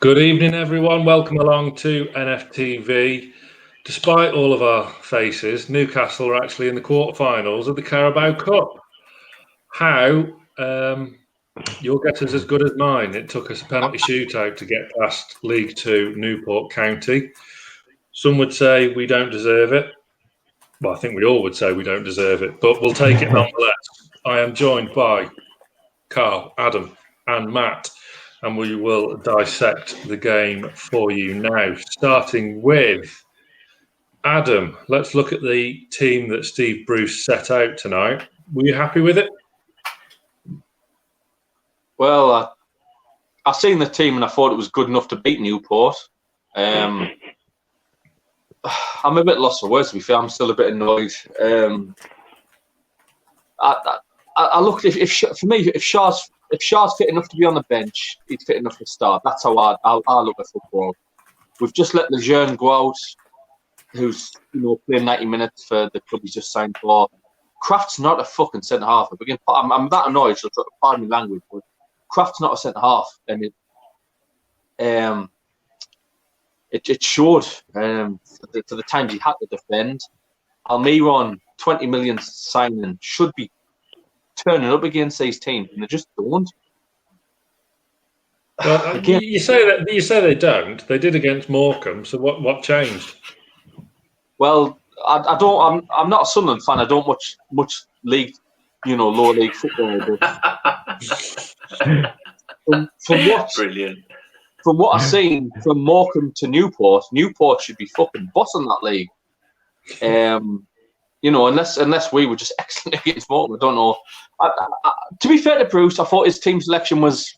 Good evening, everyone. Welcome along to NFTV. Despite all of our faces, Newcastle are actually in the quarterfinals of the Carabao Cup. How? Your guess is as good as mine. It took us a penalty shootout to get past League Two Newport County. Some would say we don't deserve it. Well, I think we all would say we don't deserve it, but we'll take it nonetheless. I am joined by Karl, Adam, and Matt, and we will dissect the game for you now. Starting with Adam, let's look at the team that Steve Bruce set out tonight. Were you happy with it? Well, I seen the team and I thought it was good enough to beat Newport. I'm a bit lost for words, to be fair. I'm still a bit annoyed. I looked for me if Shaw's fit enough to be on the bench, he's fit enough to start. That's how I look at football. We've just let Lejeune go out, who's playing 90 minutes for the club he's just signed for. Kraft's not a fucking centre half. I'm that annoyed, so pardon me language, but Kraft's not a centre half, and it showed for the times he had to defend. Almiron, 20 million signing, should be turning up against these teams, and they just don't. Well, you say they don't. They did against Morecambe. So what changed? Well, I don't. I'm not a Sunderland fan. I don't watch much league, lower league football. But from what I've seen from Morecambe to Newport should be fucking bossing that league. Unless we were just excellent against Morecambe, I don't know. To be fair to Bruce, I thought his team selection was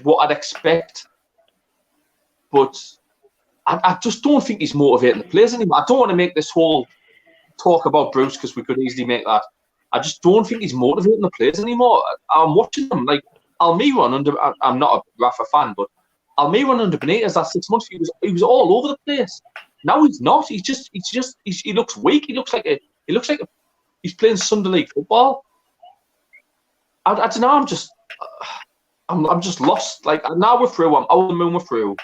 what I'd expect, but I just don't think he's motivating the players anymore. I don't want to make this whole talk about Bruce because we could easily make that. I just don't think he's motivating the players anymore. I'm watching them like Almiron I'm not a Rafa fan, but Almiron under Benitez last 6 months, he was all over the place. Now he's not. He looks weak. He looks like he's playing Sunday League football. I don't know. I'm just lost. Like now we're through. I'm over the moon. We're through.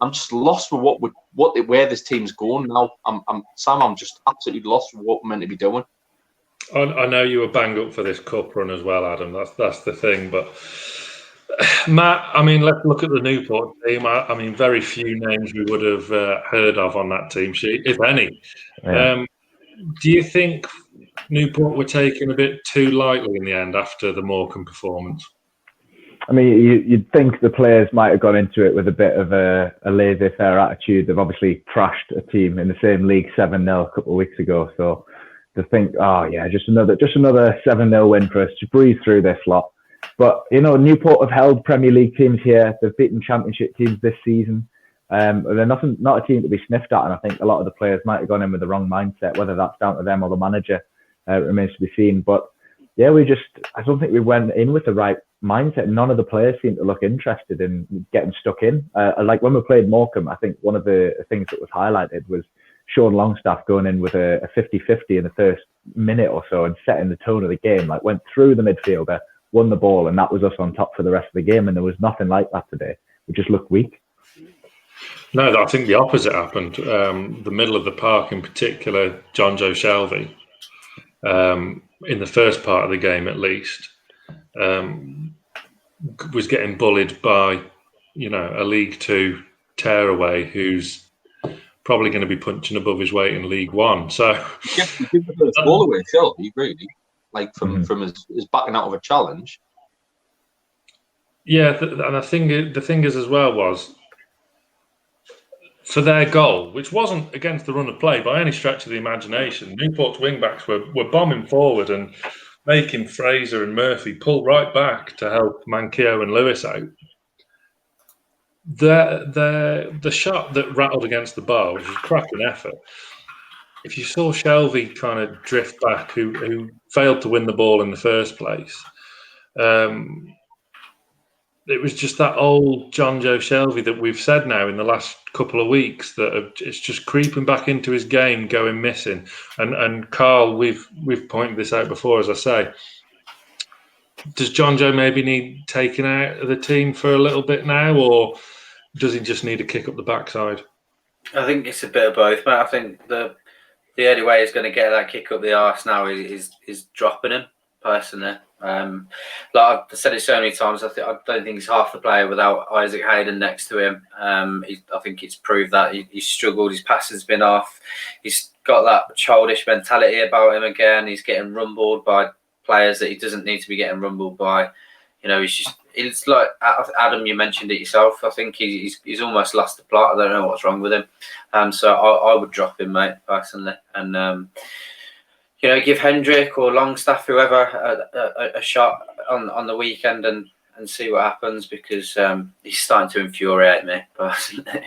I'm just lost with where this team's going now. I'm just absolutely lost with what we're meant to be doing. I know you were banged up for this cup run as well, Adam. That's the thing. But Matt, let's look at the Newport team. Very few names we would have heard of on that team sheet, if any. Yeah. Do you think Newport were taken a bit too lightly in the end after the Morecambe performance? You'd think the players might have gone into it with a bit of a laissez-faire attitude. They've obviously trashed a team in the same league 7-0 a couple of weeks ago. So to think, just another 7-0 win for us to breathe through this lot. But Newport have held Premier League teams here. They've beaten Championship teams this season. They're not a team to be sniffed at, and I think a lot of the players might have gone in with the wrong mindset. Whether that's down to them or the manager remains to be seen. But yeah, I don't think we went in with the right mindset. None of the players seemed to look interested in getting stuck in. Like when we played Morecambe, I think one of the things that was highlighted was Sean Longstaff going in with a 50-50 in the first minute or so and setting the tone of the game. Like went through the midfielder, won the ball, and that was us on top for the rest of the game. And there was nothing like that today. We just looked weak. No, I think the opposite happened. The middle of the park, in particular, Jonjo Shelvey, in the first part of the game at least, was getting bullied by, a League Two tearaway who's probably going to be punching above his weight in League One. So yeah, he did the first ball away, Shelby, really, like from his backing out of a challenge. Yeah, and I think the thing is as well was for their goal, which wasn't against the run of play by any stretch of the imagination. Newport's wing-backs were bombing forward and making Fraser and Murphy pull right back to help Manquillo and Lewis out. The shot that rattled against the bar was a cracking effort. If you saw Shelvey kind of drift back, who failed to win the ball in the first place, it was just that old Jonjo Shelvey that we've said now in the last couple of weeks that it's just creeping back into his game, going missing. And Karl, we've pointed this out before, as I say. Does Jonjo maybe need taken out of the team for a little bit now, or does he just need a kick up the backside? I think it's a bit of both, but I think the only way he's going to get that kick up the arse now is dropping him, personally. Like I've said it so many times, I don't think he's half the player without Isaac Hayden next to him. I think it's proved that he's struggled. His passing's been off. He's got that childish mentality about him again. He's getting rumbled by players that he doesn't need to be getting rumbled by. You know, it's like Adam, you mentioned it yourself. I think he's almost lost the plot. I don't know what's wrong with him. So I would drop him, mate, personally, and you know, give Hendrick or Longstaff, whoever, a shot on the weekend and see what happens, because he's starting to infuriate me personally.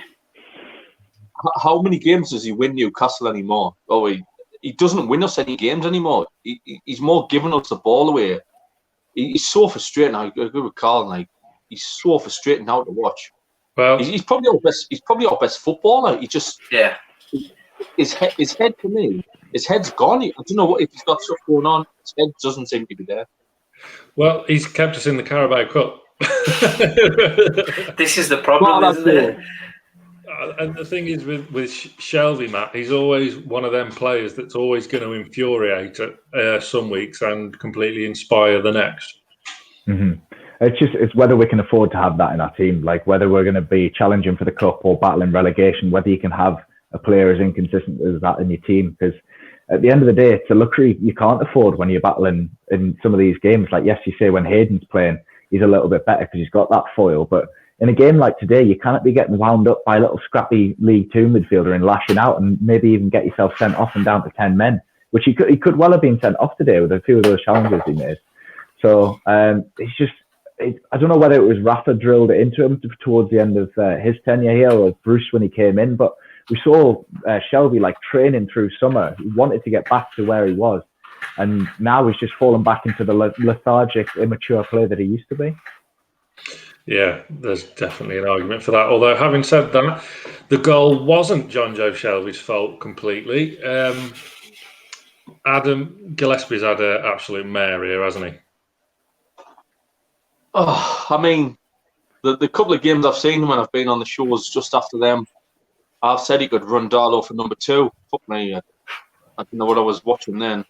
How many games does he win Newcastle anymore? Oh, he doesn't win us any games anymore. He's more giving us the ball away. He's so frustrating. I agree with Karl. Like, he's so frustrating now to watch. Well, he's probably our best. He's probably our best footballer. He just His head for me. His head's gone. I don't know if he's got stuff going on. His head doesn't seem to be there. Well, he's kept us in the Carabao Cup. This is the problem, isn't it? And the thing is with Shelvey, Matt, he's always one of them players that's always going to infuriate some weeks and completely inspire the next. Mm-hmm. It's whether we can afford to have that in our team, like whether we're going to be challenging for the cup or battling relegation, whether you can have a player as inconsistent as that in your team, because at the end of the day, it's a luxury you can't afford when you're battling in some of these games. Like, yes, you say when Hayden's playing, he's a little bit better because he's got that foil, but in a game like today, you can't be getting wound up by a little scrappy League Two midfielder and lashing out and maybe even get yourself sent off and down to 10 men, which he could well have been sent off today with a few of those challenges he made. So it's just, I don't know whether it was Rafa drilled it into him towards the end of his tenure here or Bruce when he came in, but we saw Shelvey like training through summer. He wanted to get back to where he was, and now he's just fallen back into the lethargic, immature player that he used to be. Yeah, there's definitely an argument for that. Although, having said that, the goal wasn't Jonjo Shelvey's fault completely. Adam Gillespie's had an absolute mare here, hasn't he? Oh, I mean, the couple of games I've seen when I've been on the shows just after them, I've said he could run Darlow for number 2. Fuck me, I don't know what I was watching then.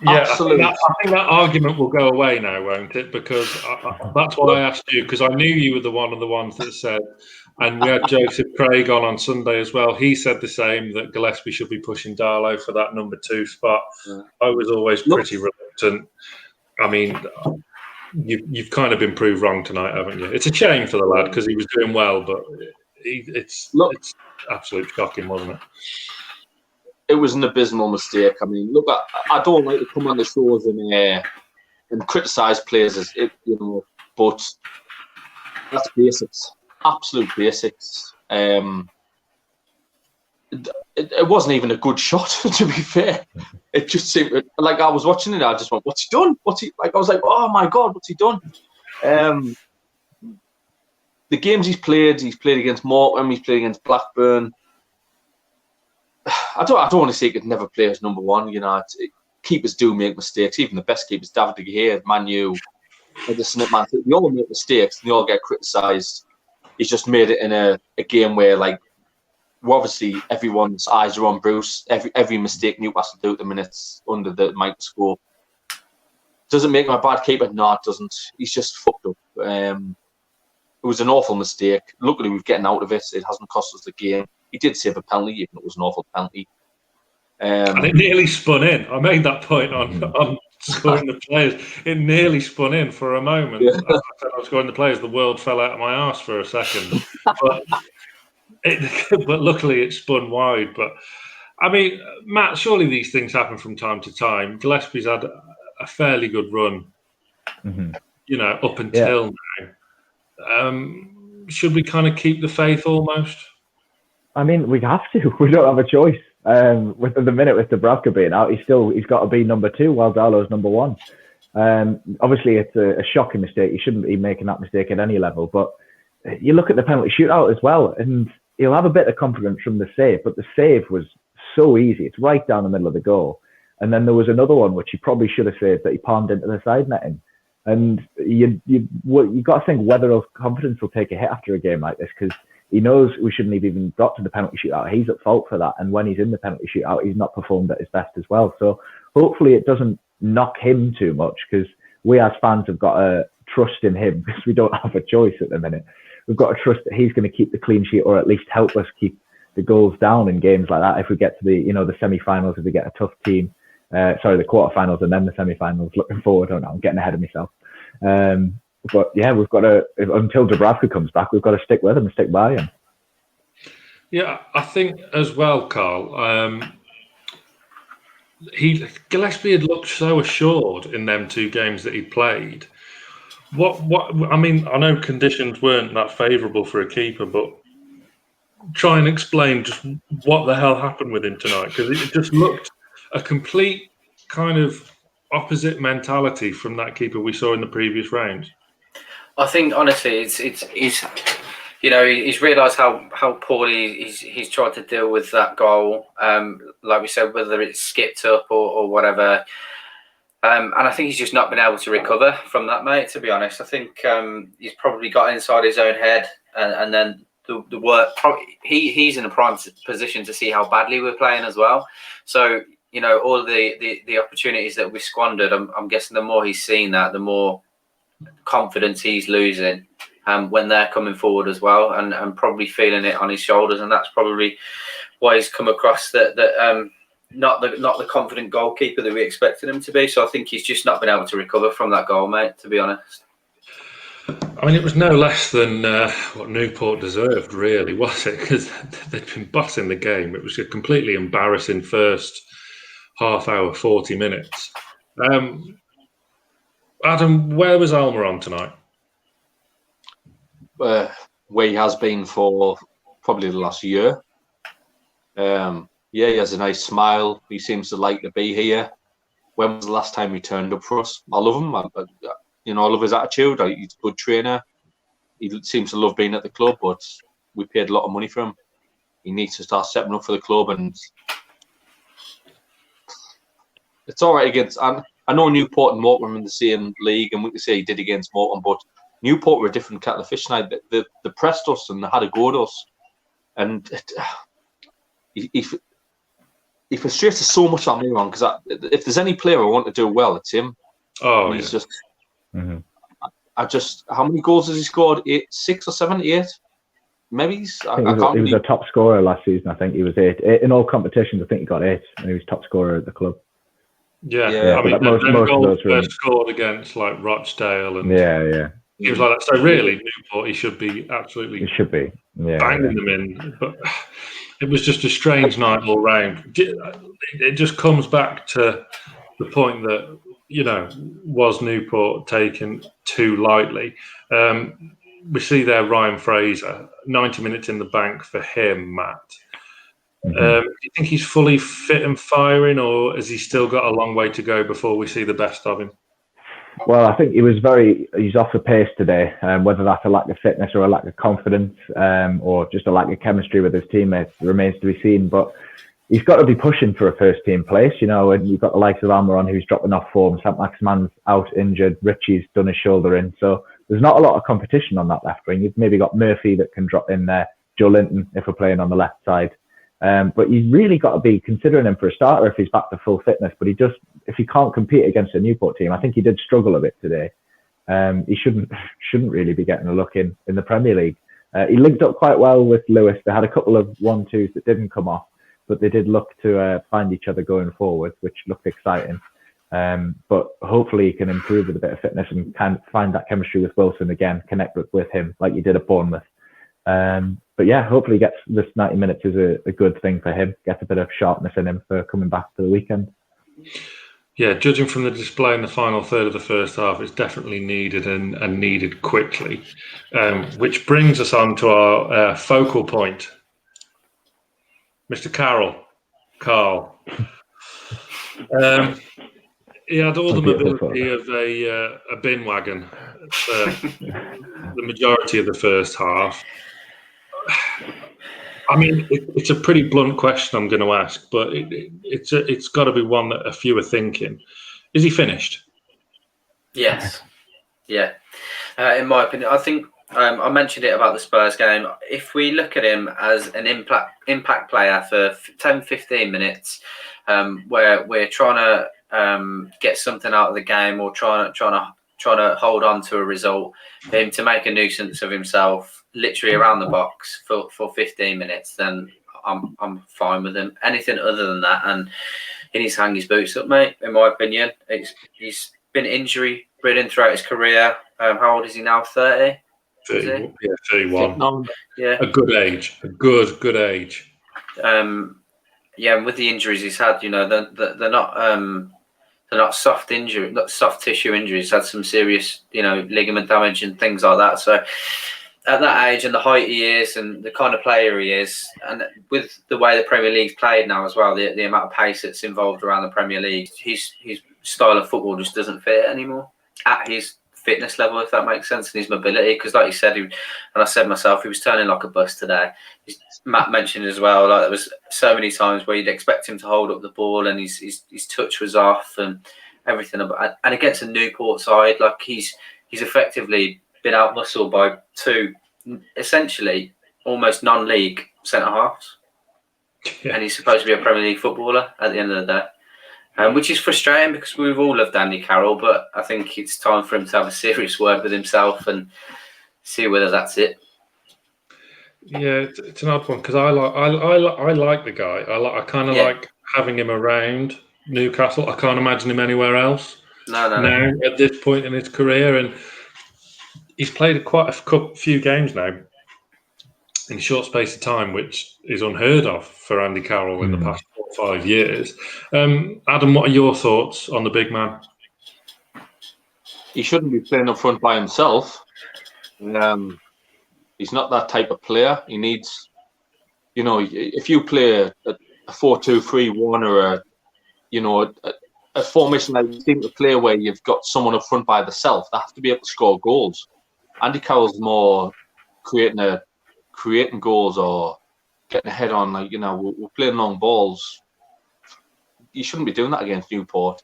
Absolutely. I think that argument will go away now, won't it? Because that's why I asked you, because I knew you were one of the ones that said, and we had Joseph Craig on Sunday as well. He said the same, that Gillespie should be pushing Darlow for that number 2 spot. Yeah. I was always pretty reluctant. I mean, you've kind of been proved wrong tonight, haven't you? It's a shame for the lad because he was doing well, but it's absolute shocking, wasn't it? It was an abysmal mistake. I mean, look, I don't like to come on the shows and criticise players, but that's basics, absolute basics. It wasn't even a good shot, to be fair. It just seemed like I was watching it. I just went, "What's he done? I was like, oh my god, what's he done?" The games he's played against Morecambe, he's played against Blackburn. I don't want to say he could never play as number 1. Keepers do make mistakes. Even the best keepers, David De Gea, Man U, Man City, they all make mistakes and they all get criticised. He's just made it in a game where, like, obviously everyone's eyes are on Bruce. Every mistake Newcastle do at the minute's under the microscope. Does it make him a bad keeper? No, it doesn't. He's just fucked up. It was an awful mistake. Luckily, we're getting out of it. It hasn't cost us the game. He did save a penalty, even though it was an awful penalty. And it nearly spun in. I made that point on scoring the players. It nearly spun in for a moment. Yeah. I was scoring the players. The world fell out of my arse for a second. But luckily it spun wide. But I mean, Matt, surely these things happen from time to time. Gillespie's had a fairly good run, up until now. Should we kind of keep the faith almost? I mean, we have to. We don't have a choice. With the minute with Dubravka being out, he's got to be number 2 while Darlow's number 1. Obviously, it's a shocking mistake. You shouldn't be making that mistake at any level. But you look at the penalty shootout as well, and he'll have a bit of confidence from the save. But the save was so easy. It's right down the middle of the goal. And then there was another one which he probably should have saved that he palmed into the side netting. And you got to think whether his confidence will take a hit after a game like this, because he knows we shouldn't have even got to the penalty shootout. He's at fault for that. And when he's in the penalty shootout, he's not performed at his best as well. So hopefully it doesn't knock him too much, because we as fans have got to trust in him, because we don't have a choice at the minute. We've got to trust that he's going to keep the clean sheet, or at least help us keep the goals down in games like that. If we get to the semi-finals, if we get a tough team, the quarterfinals and then the semi-finals. Looking forward. Oh no, I'm getting ahead of myself. But yeah, we've got to, until Dubravka comes back, we've got to stick with him and stick by him. Yeah, I think as well, Karl. Gillespie had looked so assured in them 2 games that he played. I mean, I know conditions weren't that favourable for a keeper, but try and explain just what the hell happened with him tonight, because it just looked a complete kind of opposite mentality from that keeper we saw in the previous rounds. I think honestly, he's realised how poorly he's tried to deal with that goal. Like we said, whether it's skipped up or whatever. And I think he's just not been able to recover from that, mate, to be honest. I think he's probably got inside his own head, and then the work. He's in a prime position to see how badly we're playing as well. So, all the opportunities that we squandered, I'm guessing the more he's seen that, the more confidence he's losing when they're coming forward as well, and probably feeling it on his shoulders. And that's probably why he's come across that not the confident goalkeeper that we expected him to be. So I think he's just not been able to recover from that goal, mate, to be honest. I mean, it was no less than what Newport deserved, really, was it? Because they'd been bossing the game. It was a completely embarrassing first half hour, 40 minutes. Adam, where was Almiron tonight? Where he has been for probably the last year. He has a nice smile. He seems to like to be here. When was the last time he turned up for us? I love him. I love his attitude. He's a good trainer. He seems to love being at the club, but we paid a lot of money for him. He needs to start stepping up for the club, and it's all right against. And I know Newport and Morecambe are in the same league, and we can say he did against Morecambe, but Newport were a different kettle of fish tonight. They pressed us and they had a go at us, and he frustrates us so much on me, because if there's any player I want to do well, it's him. Oh, and he's just. Mm-hmm. How many goals has he scored? 6 or 7, 8? Maybe he was a top scorer last season. I think he was 8 in all competitions. I think he got 8, and he was top scorer at the club. Yeah. I mean, most of those were scored against like Rochdale, and he was like that. So really, Newport, he should be absolutely. He should be banging them in, but it was just a strange night all round. It just comes back to the point that, was Newport taken too lightly? We see there Ryan Fraser, 90 minutes in the bank for him, Matt. Mm-hmm. Do you think he's fully fit and firing, or has he still got a long way to go before we see the best of him? Well, I think he's off the pace today, whether that's a lack of fitness or a lack of confidence, or just a lack of chemistry with his teammates remains to be seen. But he's got to be pushing for a first team place, and you've got the likes of Almiron who's dropping off form, Saint-Maximin's out injured, Richie's done his shoulder in. So there's not a lot of competition on that left wing. You've maybe got Murphy that can drop in there, Joe Linton if we're playing on the left side. But you've really got to be considering him for a starter if he's back to full fitness. But if he can't compete against a Newport team, I think he did struggle a bit today. He shouldn't really be getting a look in the Premier League. He linked up quite well with Lewis. They had a couple of 1-2s that didn't come off, but they did look to find each other going forward, which looked exciting. But hopefully he can improve with a bit of fitness and kind of find that chemistry with Wilson again, connect with him like you did at Bournemouth. But yeah, hopefully gets this 90 minutes is a good thing for him. Gets a bit of sharpness in him for coming back for the weekend. Yeah, judging from the display in the final third of the first half, it's definitely needed and needed quickly. Which brings us on to our focal point. Mr. Karl. He had all the mobility of a bin wagon for the majority of the first half. I mean, it's a pretty blunt question I'm going to ask, but it's got to be one that a few are thinking. Is he finished? Yes. Yeah, in my opinion, I think I mentioned it about the Spurs game. If we look at him as an impact player for 10, 15 minutes, where we're trying to get something out of the game or trying to hold on to a result, for him to make a nuisance of himself, literally around the box for 15 minutes, then I'm fine with him. Anything other than that, and he needs to hang his boots up, mate. In my opinion, he's been injury ridden throughout his career. How old is he now? 30? 30, yeah, 31. Yeah, a good age. A good age. Yeah, and with the injuries he's had, they're not soft injury, not soft tissue injuries. He's had some serious, ligament damage and things like that. So at that age and the height he is and the kind of player he is, and with the way the Premier League's played now as well, the amount of pace that's involved around the Premier League, his style of football just doesn't fit anymore at his fitness level, if that makes sense, and his mobility. Because like you said, and I said myself, he was turning like a bus today. Matt mentioned as well, like there was so many times where you'd expect him to hold up the ball and his touch was off and everything. And against a Newport side, like he's effectively been out-muscled by two, essentially, almost non-league centre-halves. Yeah. And he's supposed to be a Premier League footballer at the end of the day. Which is frustrating because we've all loved Andy Carroll, but I think it's time for him to have a serious word with himself and see whether that's it. Yeah, it's an odd one because I like the guy. I kind of like having him around Newcastle. I can't imagine him anywhere else. No. At this point in his career, and he's played quite a few games now in a short space of time, which is unheard of for Andy Carroll in the past 4 or 5 years. Adam, what are your thoughts on the big man? He shouldn't be playing up front by himself. He's not that type of player. He needs, if you play a 4-2-3-1 or a formation that you seem to play where you've got someone up front by themselves, they have to be able to score goals. Andy Carroll's more creating goals or getting ahead on, we're playing long balls. You shouldn't be doing that against Newport.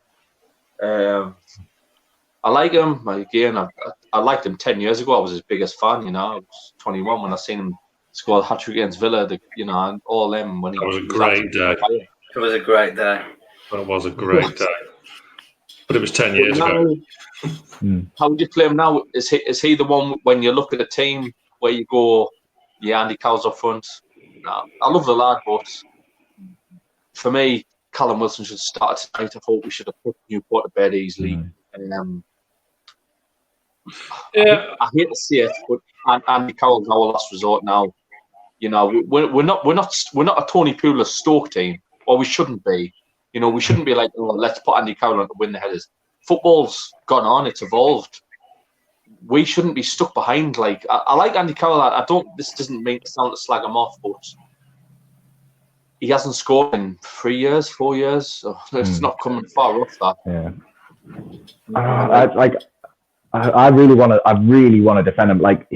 I like him. Again, I liked him 10 years ago. I was his biggest fan, I was 21 when I seen him score a hat-trick against Villa, and all them. When that was a great day. It was a great day. That was a great day. But it was 10 years ago. How would you play him now? Is he the one when you look at a team where you go, Andy Carroll's up front? No, I love the lad, but for me, Callum Wilson should start tonight. I thought we should have put Newport to bed easily. I hate to see it, but Andy Carroll's our last resort now. We're not a Tony Pulis Stoke team, or we shouldn't be. We shouldn't be like, let's put Andy Carroll on to win the headers. Football's gone on; it's evolved. We shouldn't be stuck behind. Like I like Andy Carroll. I don't. This doesn't mean to sound to slag him off, but he hasn't scored in 3 years, 4 years. So it's not coming far off that. Yeah. I really want to defend him. Like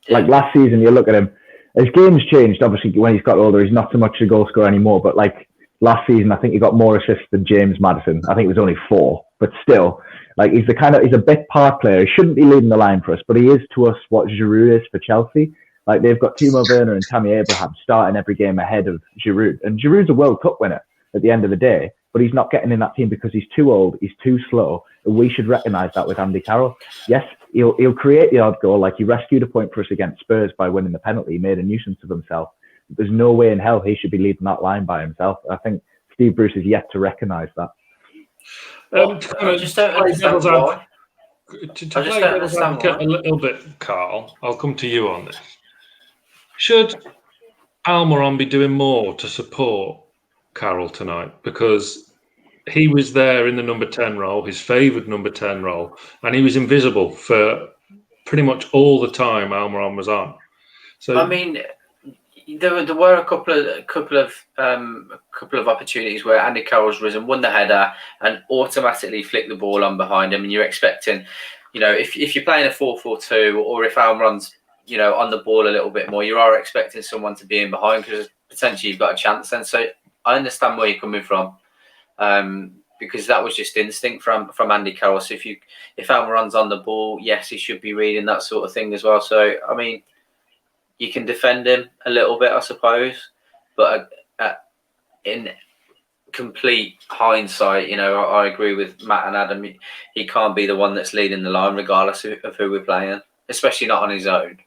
last season, you look at him. His game's changed. Obviously, when he's got older, he's not so much a goal scorer anymore. But like last season, I think he got more assists than James Maddison. I think it was only 4, but still, like he's a bit part player. He shouldn't be leading the line for us, but he is to us what Giroud is for Chelsea. Like they've got Timo Werner and Tammy Abraham starting every game ahead of Giroud, and Giroud's a World Cup winner at the end of the day. But he's not getting in that team because he's too old, he's too slow. And we should recognise that with Andy Carroll. Yes, he'll create the odd goal, like he rescued a point for us against Spurs by winning the penalty. He made a nuisance of himself. There's no way in hell he should be leading that line by himself. I think Steve Bruce is yet to recognise that. I just don't understand why. To play devil's advocate a little bit, Karl, I'll come to you on this. Should Almiron be doing more to support Carroll tonight? Because he was there in the number 10 role, his favoured number 10 role, and he was invisible for pretty much all the time Almiron was on. So I mean, there were a couple of opportunities where Andy Carroll's risen, won the header, and automatically flicked the ball on behind him. And you're expecting, if you're playing a 4-4-2, or if Almiron's on the ball a little bit more, you are expecting someone to be in behind because potentially you've got a chance then. So I understand where you're coming from. because that was just instinct from Andy Carroll. So if Almiron's on the ball, yes, he should be reading that sort of thing as well. So I mean, you can defend him a little bit, I suppose, but in complete hindsight, you know, I agree with Matt and Adam. He can't be the one that's leading the line, regardless of who we're playing, especially not on his own.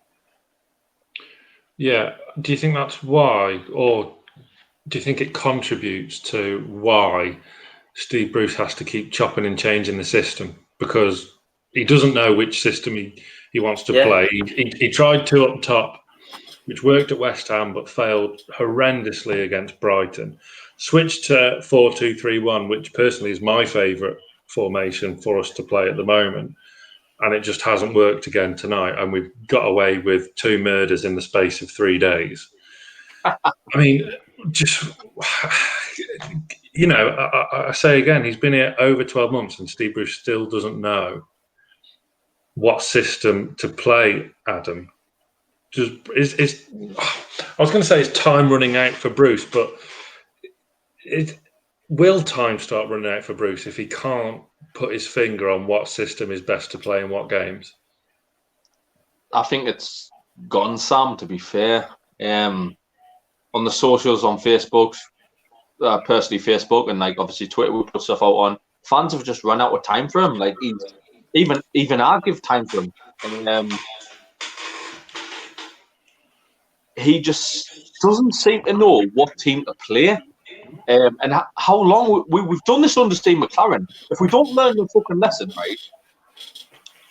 Yeah. Do you think that's why, or do you think it contributes to why Steve Bruce has to keep chopping and changing the system? Because he doesn't know which system he wants to play. He tried 2 up top, which worked at West Ham but failed horrendously against Brighton. Switched to 4-2-3-1, which personally is my favourite formation for us to play at the moment. And it just hasn't worked again tonight. And we've got away with 2 murders in the space of 3 days. I mean, just, you know, I say again, he's been here over 12 months and Steve Bruce still doesn't know what system to play, Adam. Just I was going to say it's time running out for Bruce, but will time start running out for Bruce if he can't put his finger on what system is best to play in what games? I think it's gone, Sam, to be fair. On the socials, on Facebook, personally Facebook, and like obviously Twitter, we put stuff out on. Fans have just run out of time for him. Like even I give time for him, and he just doesn't seem to know what team to play. And how long we've done this under Steve McLaren. If we don't learn the fucking lesson, right?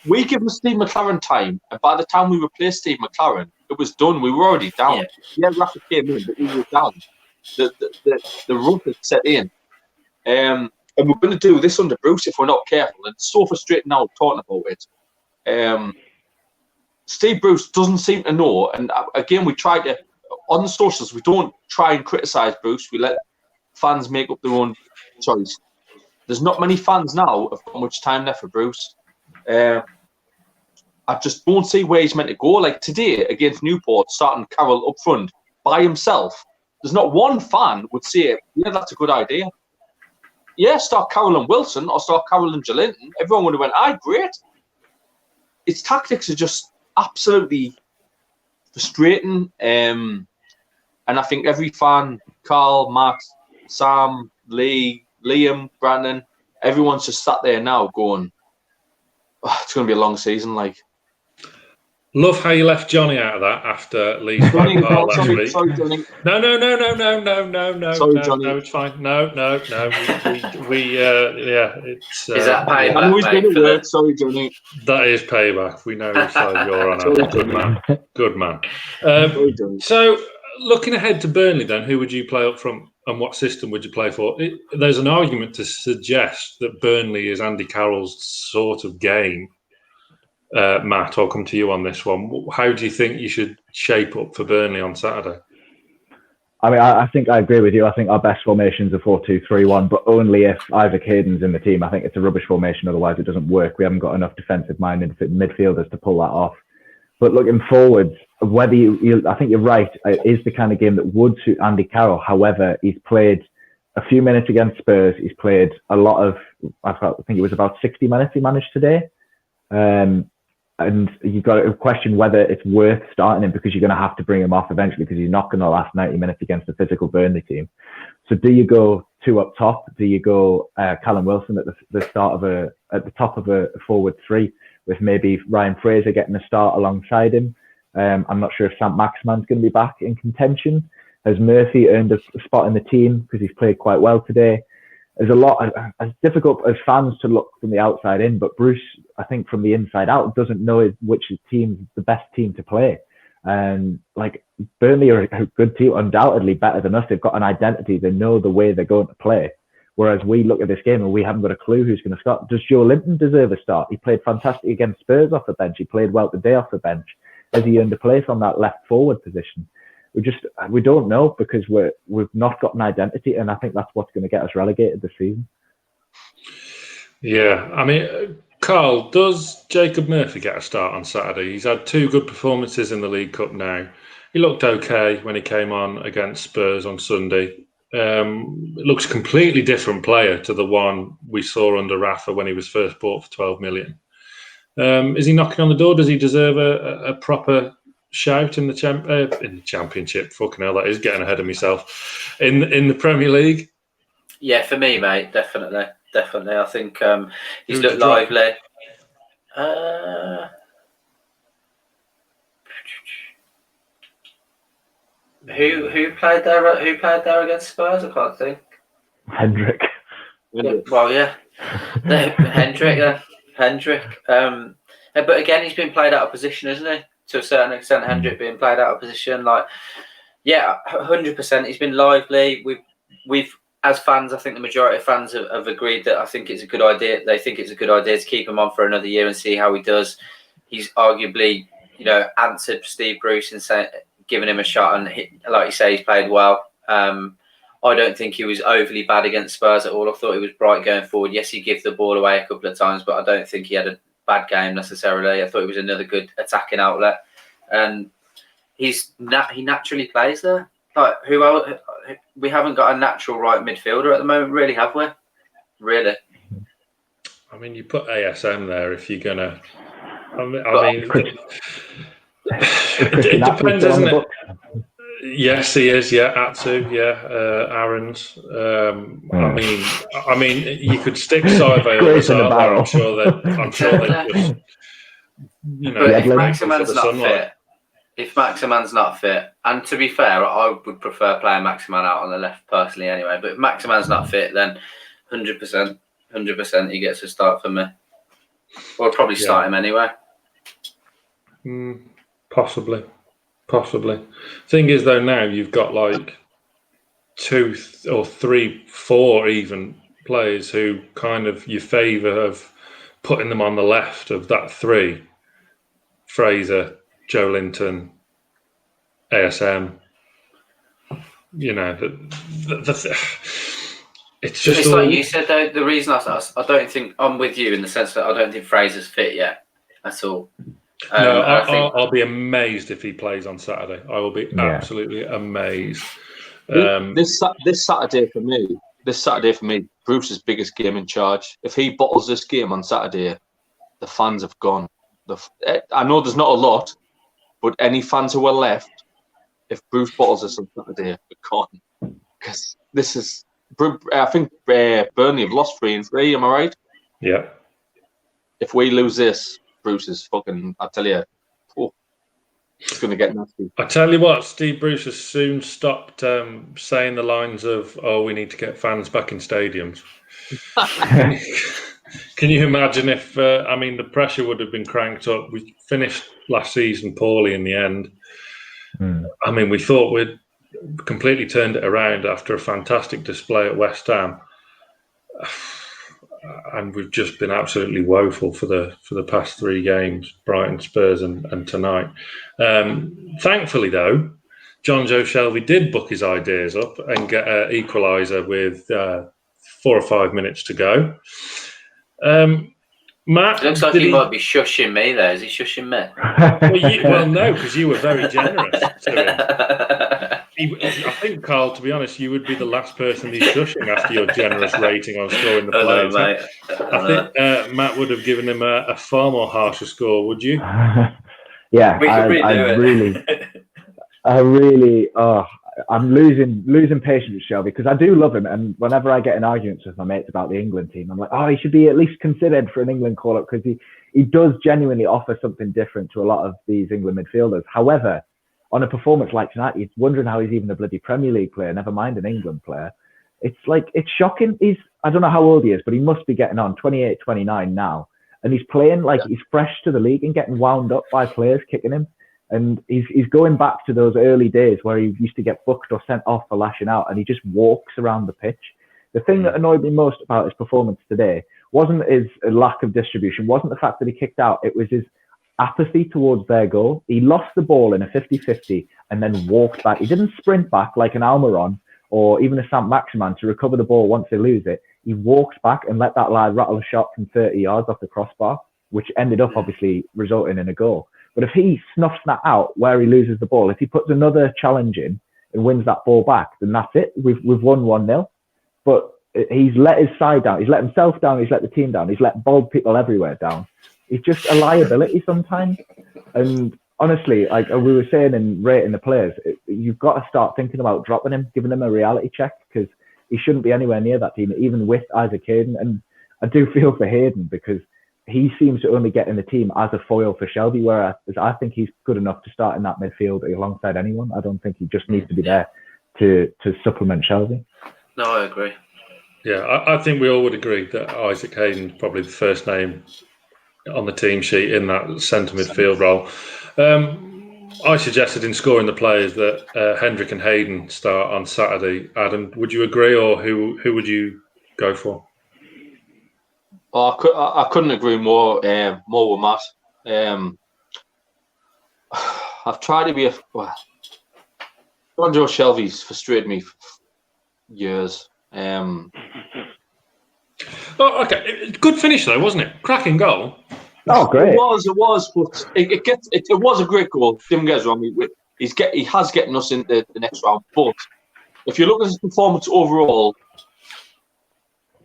We give him Steve McLaren time, and by the time we replaced Steve McLaren, it was done. We were already down. Yeah, Rafa came in, but we were down. The rut had set in. And we're going to do this under Bruce if we're not careful. And it's so frustrating now talking about it. Steve Bruce doesn't seem to know. And again, we try to, on the socials, we don't try and criticise Bruce. We let fans make up their own choice. There's not many fans now have got much time left for Bruce. I just don't see where he's meant to go. Like today against Newport, starting Karl up front by himself. There's not one fan would say, yeah, that's a good idea. Yeah, start Karl and Wilson or start Karl and Jolinton. Everyone would have went, aye, great. Its tactics are just absolutely frustrating. And I think every fan, Karl, Matt, Sam, Lee, Liam, Brandon, everyone's just sat there now going, oh, it's going to be a long season. Like, love how you left Johnny out of that after Lee's phone call last week. Sorry, Johnny. No. Sorry, Johnny. No, it's fine. No. We it's. Is that payback? I know he's been at work. Sorry, Johnny. That is payback. We know which side you're on. Sorry, Good man. Sorry, Johnny. So, looking ahead to Burnley, then, who would you play up front, and what system would you play for? There's an argument to suggest that Burnley is Andy Carroll's sort of game. Matt, I'll come to you on this one. How do you think you should shape up for Burnley on Saturday? I mean, I think I agree with you. I think our best formation is a 4-2-3-1, but only if Isaac Hayden's in the team. I think it's a rubbish formation, otherwise it doesn't work. We haven't got enough defensive-minded midfielders to pull that off. But looking forward, whether I think you're right, it is the kind of game that would suit Andy Carroll. However, he's played a few minutes against Spurs. He's played a lot of, I think it was about 60 minutes he managed today. And you've got to question whether it's worth starting him, because you're going to have to bring him off eventually, because he's not going to last 90 minutes against a physical Burnley team. So do you go 2 up top? Do you go Callum Wilson at the top of a forward 3 with maybe Ryan Fraser getting a start alongside him? I'm not sure if saint-maximin's going to be back in contention. Has Murphy earned a spot in the team because he's played quite well today? There's a lot. It's difficult as fans to look from the outside in, but Bruce, I think from the inside out, doesn't know which team's the best team to play. And like Burnley are a good team, undoubtedly better than us. They've got an identity. They know the way they're going to play. Whereas we look at this game and we haven't got a clue who's going to start. Does Jolinton deserve a start? He played fantastic against Spurs off the bench. He played well today off the bench. Has he earned a place on that left forward position? We don't know, because we've not got an identity, and I think that's what's going to get us relegated this season. Yeah, I mean, Karl, does Jacob Murphy get a start on Saturday? He's had 2 good performances in the League Cup now. He looked okay when he came on against Spurs on Sunday. looks a completely different player to the one we saw under Rafa when he was first bought for 12 million. Is he knocking on the door? Does he deserve a proper shout in the Championship? Fucking hell, that is getting ahead of myself. In the Premier League? Yeah, for me, mate, definitely. I think he's looked lively. Who played there? Who played there against Spurs? I can't think. Hendrick. Yeah, well, yeah, Hendrick. But again, he's been played out of position, isn't he? To a certain extent, Hendrick being played out of position. Like, yeah, 100%. He's been lively. We've as fans, I think the majority of fans have agreed that I think it's a good idea. They think it's a good idea to keep him on for another year and see how he does. He's arguably, answered Steve Bruce and giving him a shot, and like you say, he's played well. I don't think he was overly bad against Spurs at all. I thought he was bright going forward. Yes, he gave the ball away a couple of times, but I don't think he had a bad game necessarily. I thought he was another good attacking outlet, and he naturally plays there. Like, who else? We haven't got a natural right midfielder at the moment, really, have we? Really? I mean, you put ASM there if you're gonna. It depends, doesn't it? Yes, he is. Yeah, Atsu. Yeah, Aaron's. I mean, you could stick Saive or Lazar. I'm sure they just. If Maximin's not fit, if Maximin's not fit, and to be fair, I would prefer playing Maximin out on the left personally, anyway. But if Maximin's not fit, then 100%, he gets a start for me. Or probably start him anyway. Possibly. Thing is, though, now you've got like 2 or 3, 4 even players who kind of you favour of putting them on the left of that 3. Fraser, Joe Linton, ASM. It's just like you said, though. The reason I don't think I'm with you in the sense that I don't think Fraser's fit yet at all. I'll be amazed if he plays on Saturday. I will be absolutely amazed. This Saturday for me, Bruce's biggest game in charge. If he bottles this game on Saturday, the fans have gone. I know there's not a lot, but any fans who are left, if Bruce bottles this on Saturday, they're gone. Because this is, I think Burnley have lost 3 and 3. Am I right? Yeah. If we lose this, Bruce is fucking, I tell you, it's going to get nasty. I tell you what, Steve Bruce has soon stopped saying the lines of, we need to get fans back in stadiums. Can you imagine if, the pressure would have been cranked up. We finished last season poorly in the end. We thought we'd completely turned it around after a fantastic display at West Ham. And we've just been absolutely woeful for the past 3 games, Brighton, Spurs, and tonight. Thankfully, though, Jonjo Shelvey did book his ideas up and get an equaliser with 4 or 5 minutes to go. Matt, it looks like he might be shushing me there. Is he shushing me? Well, no, because you were very generous to him. I think, Karl, to be honest, you would be the last person he's shushing after your generous rating on scoring the players. I think Matt would have given him a far more harsher score, would you? Yeah, I'm losing patience with Shelvey because I do love him, and whenever I get in arguments with my mates about the England team, I'm like, he should be at least considered for an England call-up because he does genuinely offer something different to a lot of these England midfielders. However, on a performance like tonight, you're wondering how he's even a bloody Premier League player, never mind an England player. It's shocking. I don't know how old he is, but he must be getting on 28, 29 now, and he's playing like he's fresh to the league and getting wound up by players kicking him. And he's going back to those early days where he used to get booked or sent off for lashing out, and he just walks around the pitch. The thing that annoyed me most about his performance today wasn't his lack of distribution, wasn't the fact that he kicked out, it was his apathy towards their goal. He lost the ball in a 50-50 and then walked back. He didn't sprint back like an Almiron or even a saint-maximin to recover the ball once they lose it. He walked back and let that lad rattle a shot from 30 yards off the crossbar, which ended up obviously resulting in a goal. But if he snuffs that out where he loses the ball, if he puts another challenge in, and wins that ball back, then that's it. We've won 1-0. But he's let his side down. He's let himself down. He's let the team down. He's let bold people everywhere down. He's just a liability sometimes. And honestly, like we were saying in rating the players, you've got to start thinking about dropping him, giving him a reality check, because he shouldn't be anywhere near that team, even with Isaac Hayden. And I do feel for Hayden because he seems to only get in the team as a foil for Shelvey, whereas I think he's good enough to start in that midfield alongside anyone. I don't think he just needs to be there to supplement Shelvey. No, I agree. Yeah, I think we all would agree that Isaac Hayden's probably the first name on the team sheet in that centre midfield role. I suggested in scoring the players that Hendrick and Hayden start on Saturday. Adam, would you agree, or who would you go for? Oh, I couldn't agree more with Matt. I've tried to be Jonjo Shelvey's frustrated me for years. Oh, okay. Good finish though, wasn't it? Cracking goal. Oh, great! It was, but it was a great goal. Don't get us wrong. He has getting us into the next round. But if you look at his performance overall,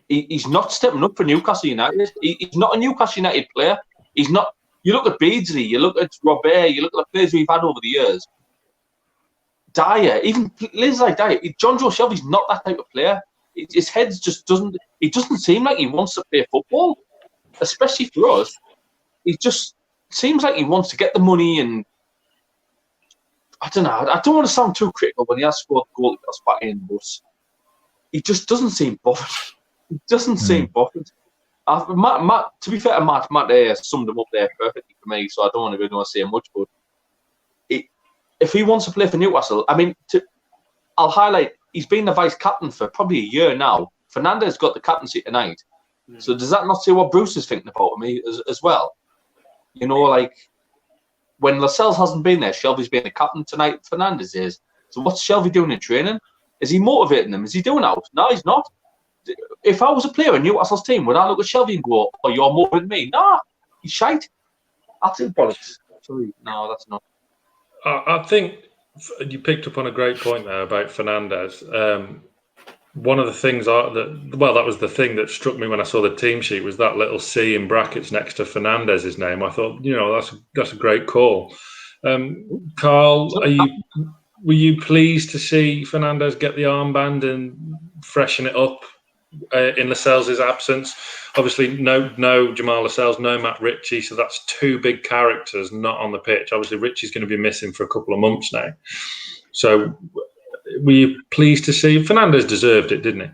he's not stepping up for Newcastle United. He's not a Newcastle United player. He's not. You look at Beardsley, you look at Robert, you look at the players we've had over the years. Dyer, even players like Dyer, Jonjo Shelvey's not that type of player. His head just doesn't. It doesn't seem like he wants to play football, especially for us. He just seems like he wants to get the money, and I don't know. I don't want to sound too critical when he has scored the goal that got back in, but he just doesn't seem bothered. He doesn't seem bothered. Matt, to be fair to Matt summed him up there perfectly for me, so I don't want to say much, but if he wants to play for Newcastle, I mean, I'll highlight, he's been the vice-captain for probably a year now. Fernandez got the captaincy tonight. So does that not say what Bruce is thinking about me as well? You know, like, when Lascelles hasn't been there, Shelvey's been the captain tonight, Fernandez is. So what's Shelvey doing in training? Is he motivating them? Is he doing out? No, he's not. If I was a player in Newcastle's team, would I look at Shelvey and go, oh, you're more than me? Nah, he's shite. That's in bollocks. Sorry, no, that's not. I think you picked up on a great point there about Fernandez. One of the things that was the thing that struck me when I saw the team sheet was that little C in brackets next to Fernandez's name. I thought, that's a great call. Karl, were you pleased to see Fernandez get the armband and freshen it up in Lascelles' absence? Obviously, no Jamal Lascelles, no Matt Ritchie, so that's two big characters not on the pitch. Obviously, Ritchie's going to be missing for a couple of months now. So, were you pleased to see? Fernandez deserved it, didn't he?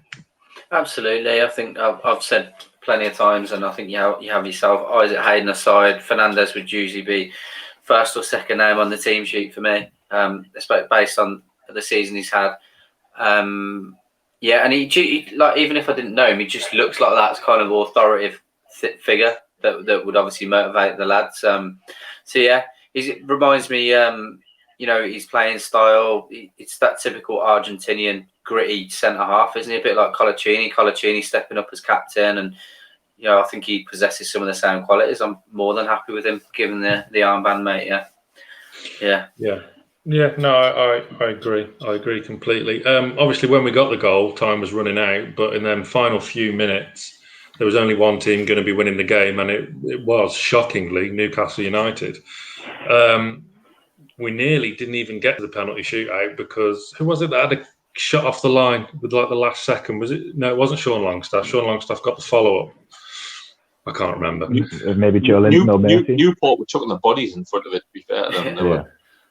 Absolutely. I think I've said plenty of times, and I think you have yourself, Isaac Hayden aside, Fernandez would usually be first or second name on the team sheet for me, based on the season he's had. Yeah, and he like, even if I didn't know him, he just looks like that kind of authoritative figure that would obviously motivate the lads. So yeah, it reminds me, his playing style. It's that typical Argentinian gritty centre half, isn't he? A bit like Colaccini stepping up as captain, and I think he possesses some of the same qualities. I'm more than happy with him given the armband, mate. Yeah, no, I agree. I agree completely. Obviously, when we got the goal, time was running out, but in them final few minutes, there was only one team going to be winning the game, and it was, shockingly, Newcastle United. We nearly didn't even get to the penalty shootout because who was it that had a shot off the line with like the last second? Was it? No, it wasn't Sean Longstaff. Sean Longstaff got the follow-up. I can't remember. Maybe Joe Linton. Newport were chucking the bodies in front of it, to be fair to them.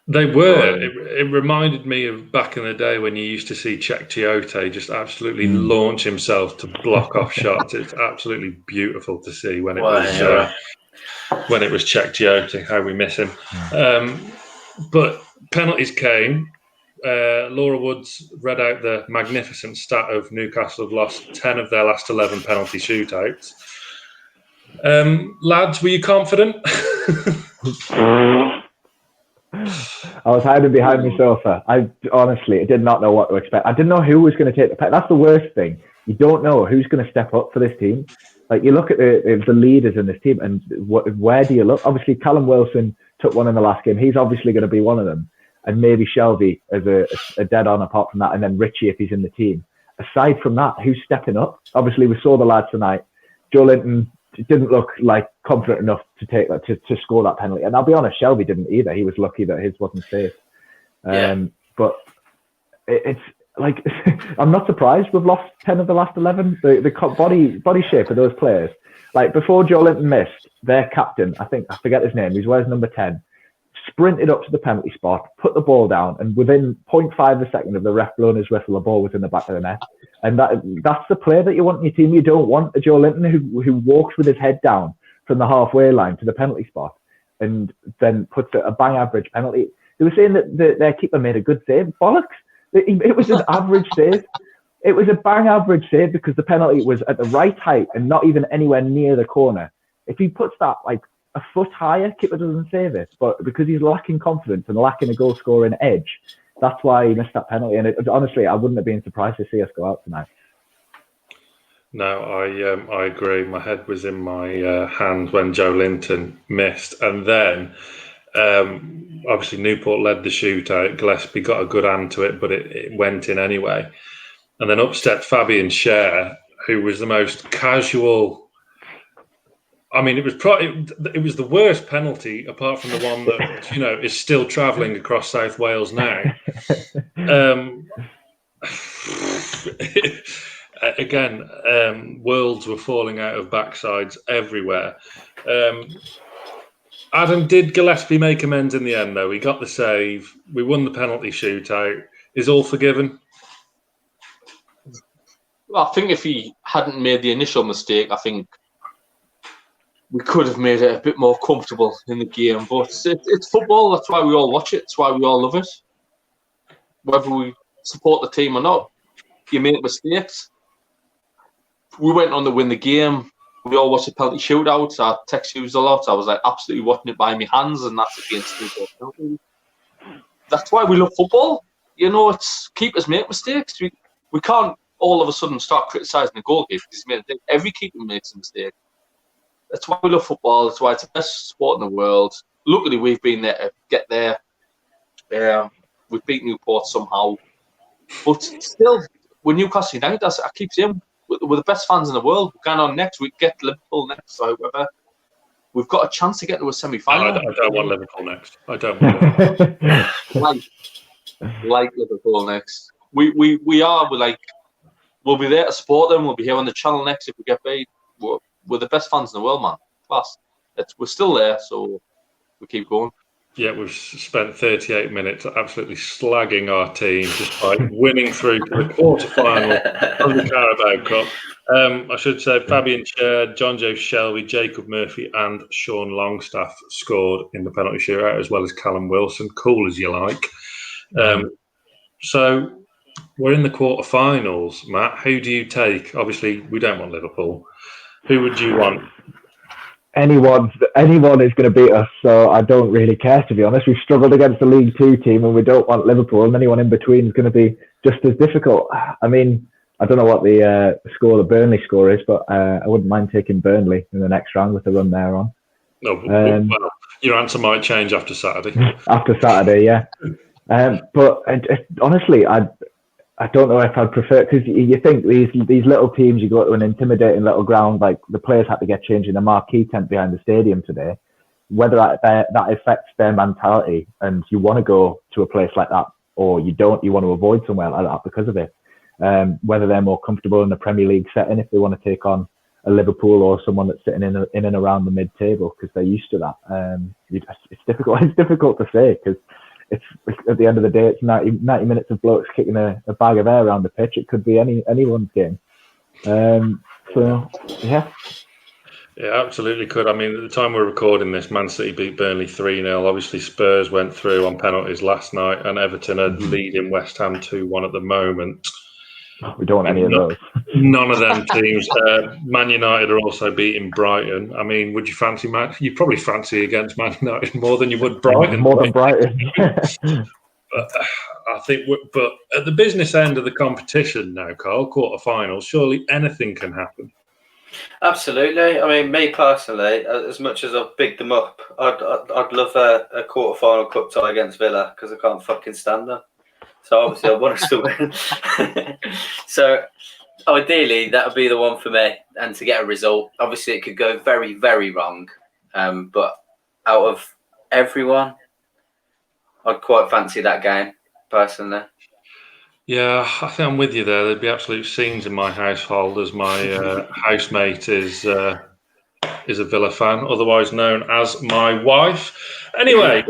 They were. It reminded me of back in the day when you used to see Czech Chiote just absolutely launch himself to block off shots. It's absolutely beautiful to see when it was Czech Chiote. How we miss him. But penalties came. Laura Woods read out the magnificent stat of Newcastle have lost 10 of their last 11 penalty shootouts. Lads, were you confident? I was hiding behind my sofa. I did not know what to expect. I didn't know who was going to take the penalty. That's the worst thing. You don't know who's going to step up for this team. Like, you look at the leaders in this team, and where do you look? Obviously, Callum Wilson took one in the last game. He's obviously going to be one of them. and maybe Shelvey as a dead on apart from that, and then Richie if he's in the team. Aside from that, who's stepping up? Obviously, we saw the lads tonight. Joe Linton didn't look like confident enough to take that to score that penalty, and I'll be honest, Shelvey didn't either. He was lucky that his wasn't safe. But it's like I'm not surprised we've lost 10 of the last 11. The body shape of those players. Like before Joe Linton missed, their captain, I forget his name, he wears number 10, sprinted up to the penalty spot, put the ball down, and within 0.5 of a second of the ref blowing his whistle, the ball was in the back of the net. And that's the player that you want in your team. You don't want a Joe Linton who walks with his head down from the halfway line to the penalty spot and then puts a bang average penalty. They were saying that their keeper made a good save. Bollocks. It was an average save. It was a bang average save because the penalty was at the right height and not even anywhere near the corner. If he puts that like a foot higher, keeper doesn't save it. But because he's lacking confidence and lacking a goal scoring edge, that's why he missed that penalty. And honestly, I wouldn't have been surprised to see us go out tonight. No, I agree. My head was in my hand when Joe Linton missed. And then, obviously, Newport led the shootout. Gillespie got a good hand to it, but it went in anyway. And then up stepped Fabian Schär, who was the most casual. I mean, it was the worst penalty, apart from the one that is still travelling across South Wales now. Again, worlds were falling out of backsides everywhere. Adam, did Gillespie make amends in the end? Though he got the save, we won the penalty shootout. Is all forgiven? Well, I think if he hadn't made the initial mistake, I think we could have made it a bit more comfortable in the game. But it's football. That's why we all watch it. That's why we all love it. Whether we support the team or not, you make mistakes. We went on to win the game. We all watched the penalty shootouts. I text you a lot. I was like absolutely watching it by my hands, and that's against Newport. That's why we love football. It's keepers make mistakes. We can't all of a sudden start criticising the goalkeeper because he made a mistake. Every keeper makes a mistake. That's why we love football. That's why it's the best sport in the world. Luckily, we've been there to get there. We've beat Newport somehow. But still, with Newcastle United, I keep saying, we're the best fans in the world. We're going on next. We get Liverpool next, or whoever. We've got a chance to get to a semi-final. I don't want Liverpool next. I don't want Liverpool. like Liverpool next. We're we'll be there to support them. We'll be here on the channel next if we get paid. We're the best fans in the world, man. Class. We're still there, so we keep going. Yeah, we've spent 38 minutes absolutely slagging our team despite winning through to the quarterfinal of the Carabao Cup. I should say Fabian Schär, Jonjo Shelvey, Jacob Murphy and Sean Longstaff scored in the penalty shootout, as well as Callum Wilson. Cool as you like. So we're in the quarterfinals, Matt. Who do you take? Obviously, we don't want Liverpool. Who would you want? Anyone is going to beat us, so I don't really care, to be honest. We've struggled against the League Two team and we don't want Liverpool, and anyone in between is going to be just as difficult. I mean, I don't know what the Burnley score is, but I wouldn't mind taking Burnley in the next round with the run they're on. No, well, your answer might change after Saturday. After Saturday, yeah. But honestly, I don't know if I'd prefer, because you think these little teams, you go to an intimidating little ground, like the players had to get changed in the marquee tent behind the stadium today, whether that affects their mentality and you want to go to a place like that or you don't, you want to avoid somewhere like that because of it. Whether they're more comfortable in the Premier League setting if they want to take on a Liverpool or someone that's sitting in and around the mid-table because they're used to that. It's difficult. It's difficult to say because it's at the end of the day, it's 90 minutes of blokes kicking a bag of air around the pitch. It could be anyone's game. So, yeah. Yeah, absolutely could. I mean, at the time we're recording this, Man City beat Burnley 3-0. Obviously, Spurs went through on penalties last night, and Everton are leading West Ham 2-1 at the moment. We don't want any of those. None of them teams. Man United are also beating Brighton. I mean, would you fancy you probably fancy against Man United more than you would Brighton. More than Brighton. But I think, but at the business end of the competition now, Karl, quarterfinals, surely anything can happen. Absolutely. I mean, me personally, as much as I've bigged them up, I'd love a quarter-final cup tie against Villa because I can't fucking stand them. So obviously I want us to win. So ideally that would be the one for me, and to get a result. Obviously it could go very, very wrong. But out of everyone, I'd quite fancy that game, personally. Yeah, I think I'm with you there. There'd be absolute scenes in my household as my housemate is a Villa fan, otherwise known as my wife. Anyway,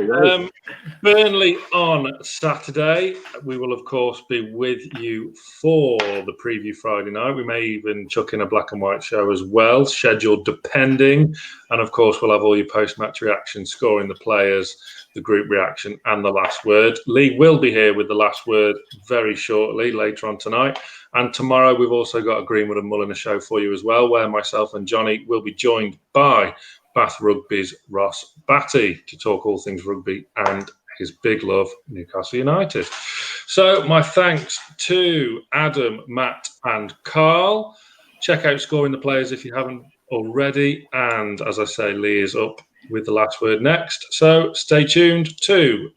Burnley on Saturday. We will, of course, be with you for the preview Friday night. We may even chuck in a black and white show as well, scheduled depending. And, of course, we'll have all your post-match reactions, scoring the players, the group reaction, and the last word. Lee will be here with the last word very shortly, later on tonight. And tomorrow we've also got a Greenwood and Mulliner show for you as well, where myself and Johnny will be joined by Bath Rugby's Ross Batty to talk all things rugby and his big love, Newcastle United. So my thanks to Adam, Matt and Karl. Check out Scoring the Players if you haven't already. And as I say, Lee is up with the last word next. So stay tuned to